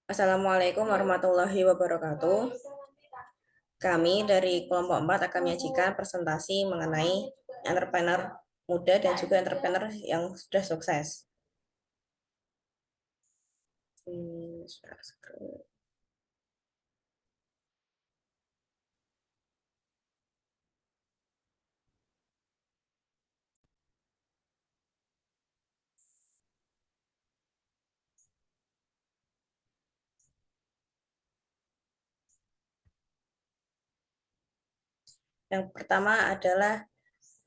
Assalamualaikum warahmatullahi wabarakatuh. Kami dari kelompok 4 akan menyajikan presentasi mengenai entrepreneur muda dan juga entrepreneur yang sudah sukses. Yang pertama adalah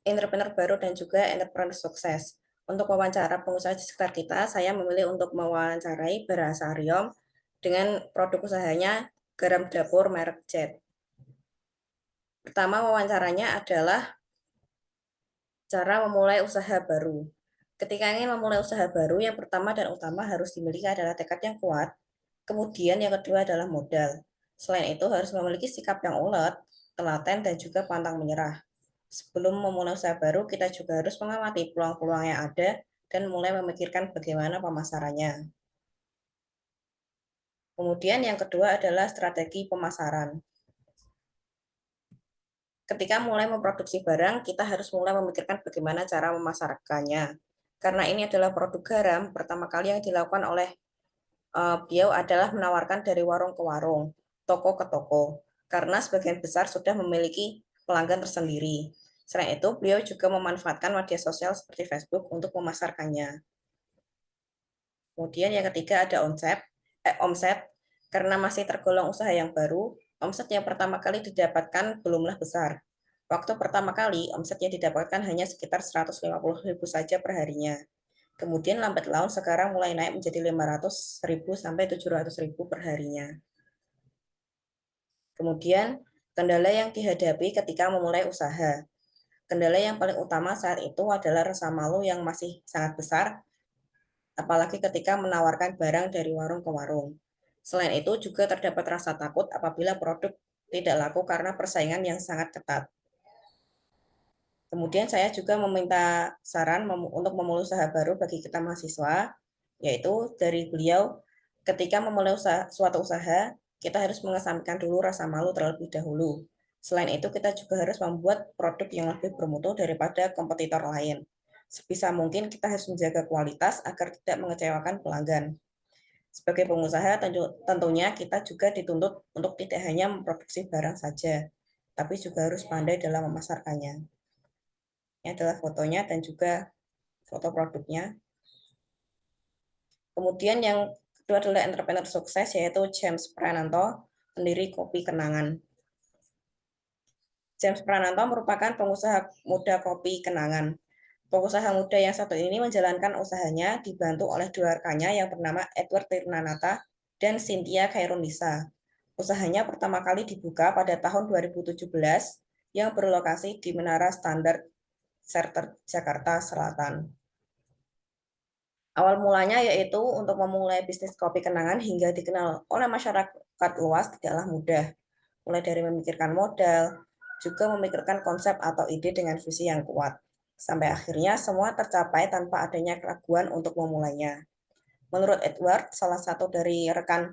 entrepreneur baru dan juga entrepreneur sukses. Untuk wawancara pengusaha di sekitar kita, saya memilih untuk mewawancarai Bara Saryom dengan produk usahanya garam dapur merek Jet. Pertama wawancaranya adalah cara memulai usaha baru. Ketika ingin memulai usaha baru, yang pertama dan utama harus dimiliki adalah tekad yang kuat. Kemudian yang kedua adalah modal. Selain itu harus memiliki sikap yang ulet, telaten, dan juga pantang menyerah. Sebelum memulai usaha baru, kita juga harus mengamati peluang-peluang yang ada dan mulai memikirkan bagaimana pemasarannya. Kemudian yang kedua adalah strategi pemasaran. Ketika mulai memproduksi barang, kita harus mulai memikirkan bagaimana cara memasarkannya. Karena ini adalah produk garam, pertama kali yang dilakukan oleh beliau adalah menawarkan dari warung ke warung, toko ke toko, karena sebagian besar sudah memiliki pelanggan tersendiri. Selain itu, beliau juga memanfaatkan media sosial seperti Facebook untuk memasarkannya. Kemudian yang ketiga ada omset, karena masih tergolong usaha yang baru, omset yang pertama kali didapatkan belumlah besar. Waktu pertama kali, omset yang didapatkan hanya sekitar 150.000 saja per harinya. Kemudian lambat laun sekarang mulai naik menjadi 500.000 sampai 700.000 per harinya. Kemudian kendala yang dihadapi ketika memulai usaha. Kendala yang paling utama saat itu adalah rasa malu yang masih sangat besar, apalagi ketika menawarkan barang dari warung ke warung. Selain itu juga terdapat rasa takut apabila produk tidak laku karena persaingan yang sangat ketat. Kemudian saya juga meminta saran untuk memulai usaha baru bagi kita mahasiswa, yaitu dari beliau, ketika memulai suatu usaha, kita harus mengesampingkan dulu rasa malu terlebih dahulu. Selain itu, kita juga harus membuat produk yang lebih bermutu daripada kompetitor lain. Sebisa mungkin kita harus menjaga kualitas agar tidak mengecewakan pelanggan. Sebagai pengusaha, tentunya kita juga dituntut untuk tidak hanya memproduksi barang saja, tapi juga harus pandai dalam memasarkannya. Ini adalah fotonya dan juga foto produknya. Kemudian yang kedua adalah entrepreneur sukses, yaitu James Prananto, pendiri Kopi Kenangan. James Prananto merupakan pengusaha muda kopi Kenangan. Pengusaha muda yang satu ini menjalankan usahanya dibantu oleh dua rekannya yang bernama Edward Tirnanata dan Cynthia Khairunisa. Usahanya pertama kali dibuka pada tahun 2017 yang berlokasi di Menara Standard Chartered Jakarta Selatan. Awal mulanya yaitu untuk memulai bisnis kopi kenangan hingga dikenal oleh masyarakat luas tidaklah mudah. Mulai dari memikirkan modal, juga memikirkan konsep atau ide dengan visi yang kuat. Sampai akhirnya semua tercapai tanpa adanya keraguan untuk memulainya. Menurut Edward, salah satu dari rekan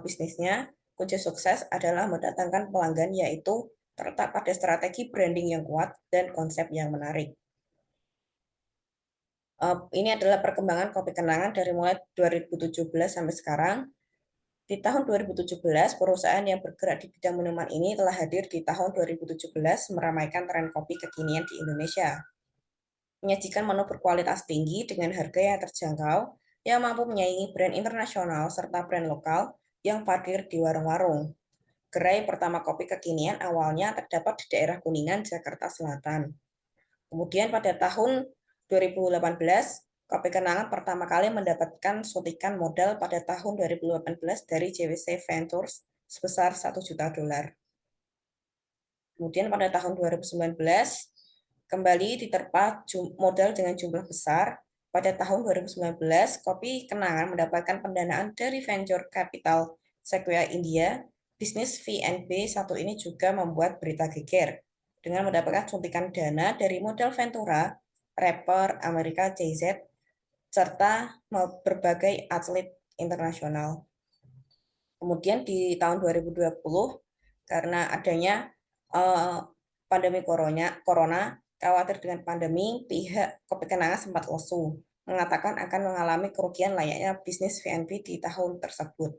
bisnisnya, kunci sukses adalah mendatangkan pelanggan, yaitu terletak pada strategi branding yang kuat dan konsep yang menarik. Ini adalah perkembangan kopi kenangan dari mulai 2017 sampai sekarang. Di tahun 2017, perusahaan yang bergerak di bidang minuman ini telah hadir di tahun 2017 meramaikan tren kopi kekinian di Indonesia. Menyajikan menu berkualitas tinggi dengan harga yang terjangkau, yang mampu menyaingi brand internasional serta brand lokal yang parkir di warung-warung. Gerai pertama kopi kekinian awalnya terdapat di daerah Kuningan, Jakarta Selatan. Kemudian pada tahun 2018, Kopi Kenangan pertama kali mendapatkan suntikan modal pada tahun 2018 dari JWC Ventures sebesar 1 juta dolar. Kemudian pada tahun 2019, kembali diterpa modal dengan jumlah besar. Pada tahun 2019, Kopi Kenangan mendapatkan pendanaan dari venture capital Sequoia India. Bisnis VNB satu ini juga membuat berita geger dengan mendapatkan suntikan dana dari modal Ventura, rapper Amerika Jay-Z, serta berbagai atlet internasional. Kemudian di tahun 2020, karena adanya pandemi corona, khawatir dengan pandemi, pihak Kopi Kenangan sempat lesu, mengatakan akan mengalami kerugian layaknya bisnis V&B di tahun tersebut.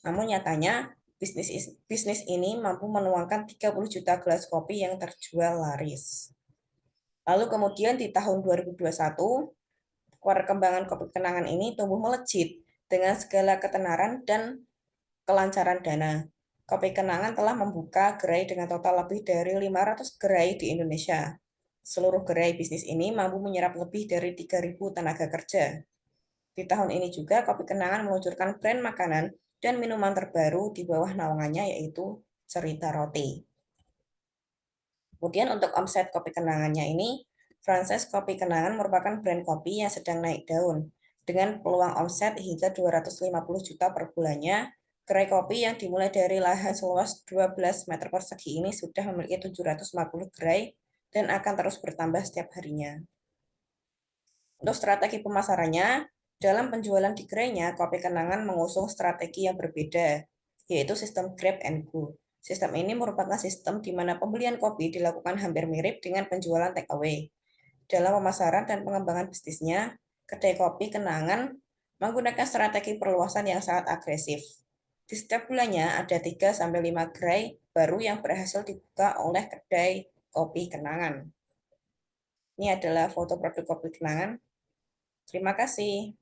Namun nyatanya, bisnis ini mampu menuangkan 30 juta gelas kopi yang terjual laris. Lalu kemudian di tahun 2021, perkembangan Kopi Kenangan ini tumbuh melejit dengan segala ketenaran dan kelancaran dana. Kopi Kenangan telah membuka gerai dengan total lebih dari 500 gerai di Indonesia. Seluruh gerai bisnis ini mampu menyerap lebih dari 3.000 tenaga kerja. Di tahun ini juga Kopi Kenangan meluncurkan brand makanan dan minuman terbaru di bawah naungannya yaitu Cerita Roti. Kemudian untuk omset Kopi Kenangannya ini, franchise Kopi Kenangan merupakan brand kopi yang sedang naik daun. Dengan peluang omset hingga 250 juta per bulannya, gerai kopi yang dimulai dari lahan seluas 12 meter persegi ini sudah memiliki 750 gerai dan akan terus bertambah setiap harinya. Untuk strategi pemasarannya, dalam penjualan di gerainya, Kopi Kenangan mengusung strategi yang berbeda, yaitu sistem Grab and Go. Sistem ini merupakan sistem di mana pembelian kopi dilakukan hampir mirip dengan penjualan take away. Dalam pemasaran dan pengembangan bisnisnya, kedai kopi Kenangan menggunakan strategi perluasan yang sangat agresif. Di setiap bulannya ada 3-5 gerai baru yang berhasil dibuka oleh kedai kopi Kenangan. Ini adalah foto produk kopi Kenangan. Terima kasih.